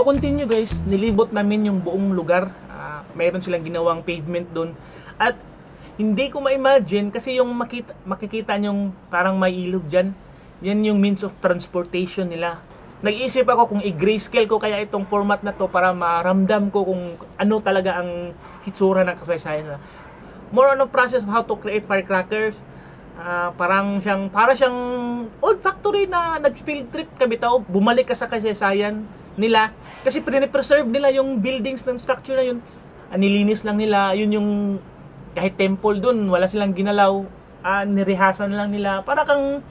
To continue guys, nilibot namin yung buong lugar. Mayroon silang ginawang pavement doon. At hindi ko ma-imagine kasi yung makikita nyong parang may ilog dyan. Yan yung means of transportation nila. Nag-iisip ako kung i-grayscale ko kaya itong format na to para maramdam ko kung ano talaga ang hitsura ng kasaysayan. More on the process of how to create firecrackers. Para siyang old factory na nag-field trip ka bitaw, bumalik ka sa kasaysayan nila kasi pre-preserve nila yung buildings ng structure na yun. Nilinis lang nila, yun yung kahit temple dun, wala silang ginalaw, nirehasan lang nila. Para kang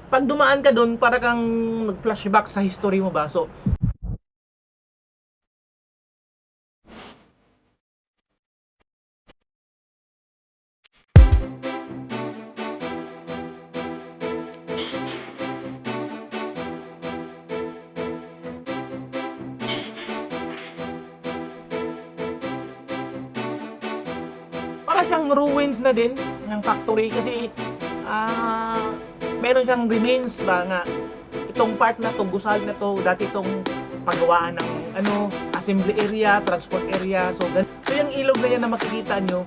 pag dumaan ka dun, para kang nag-flashback sa history mo ba. So para siyang ruins na din ng factory kasi meron siyang remains ba nga itong part na to, gusal na to, dati itong paggawaan ng assembly area, transport area. So yung ilog na yan na makikita nyo,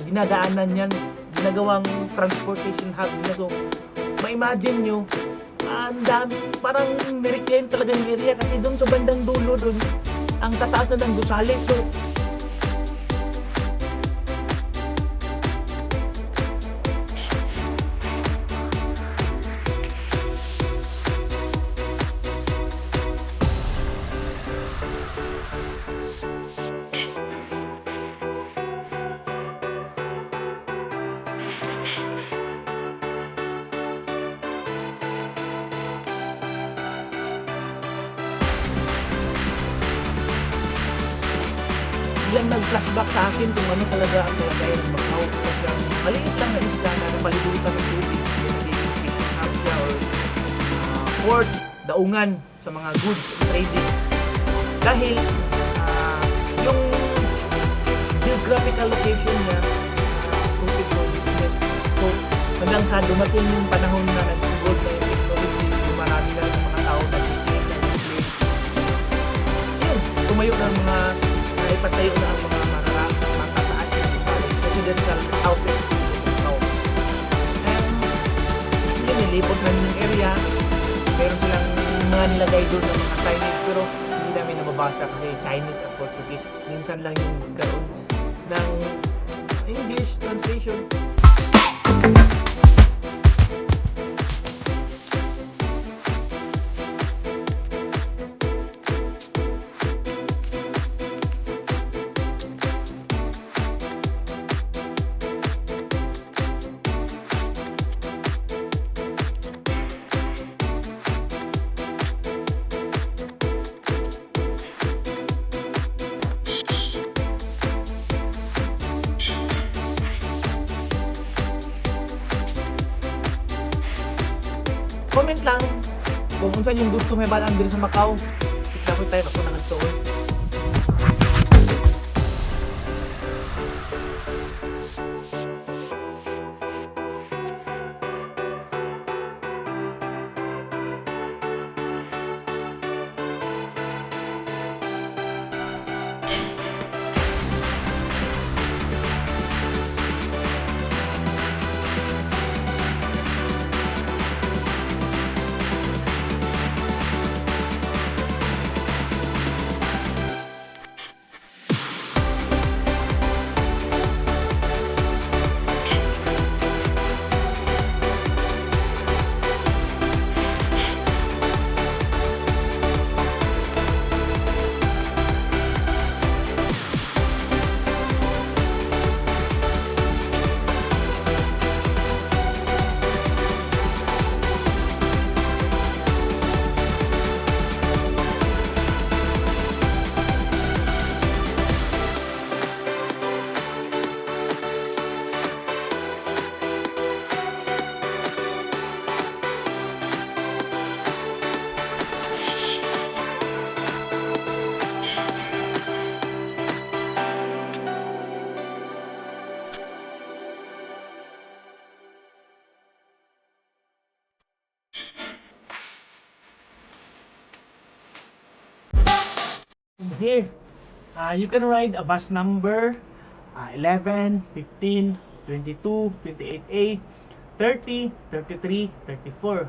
dinadaanan yan, ginagawang transportation hub na. So ma-imagine nyo, ang dami, parang nireclaim talaga yung area kasi doon sa bandang dulo doon ang tataas na ng gusali. So biglang nag-flashback sa akin kung ano talaga ang kalagayan ng Macau. Kasi ang maliit lang na isla na napalibutan ng tubig, fishing house siya or port, daungan sa mga goods trading. Dahil yung geographical location niya, fruited for business. So hanggang sa dumating yung panahon na nag-gold na yung technology, marami na yung mga tao nag-display. Yun, tumayo ng mga ipatayo na ang mga matataas na residential outlet ng tao. And yun, nilipot namin yung area. Meron silang mga nilagay doon ng mga signage pero hindi namin nababasa kasi Chinese at Portuguese. Minsan lang yung karoon ng English translation. Comment lang kung unsa yung gusto may balaan diri sa Macau. Kita Ako tayo ako nang tuon. Here, you can ride a bus number 11, 15, 22, 28A, 30, 33, 34.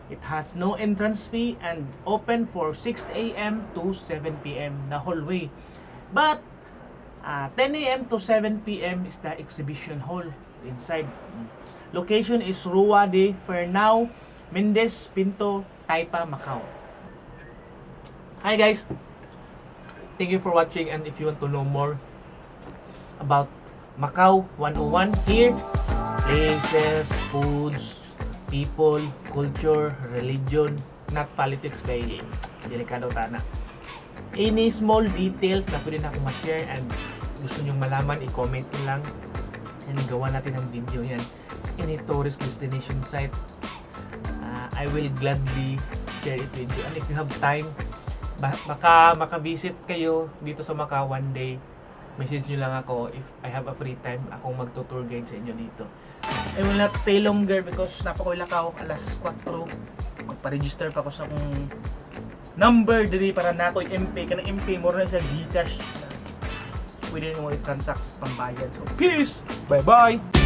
It has no entrance fee and open for 6 a.m. to 7 p.m. the whole way. But 10 a.m. to 7 p.m. is the exhibition hall inside. Location is Rua de Fernao, Mendez, Pinto, Taypa, Macau. Hi guys! Thank you for watching, and if you want to know more about Macau 101 here, places, foods, people, culture, religion, not politics kay delikado tana. Any small details na pwede na akong ma-share and gusto nyo malaman, i-comment nyo lang and gawa natin ng video yan. Any tourist destination site, I will gladly share it with you. And if you have time, maka-visit kayo dito sa Macau one day, message nyo lang ako if I have a free time, akong magto-tour guide sa inyo dito. I will not stay longer because napakulakaw alas 4. Magpa-register pa ako sa akong number diri para nato MP. Kanang MP mo na siya Gcash. Pwede nyo i-transact pambayad. So, peace! Bye-bye!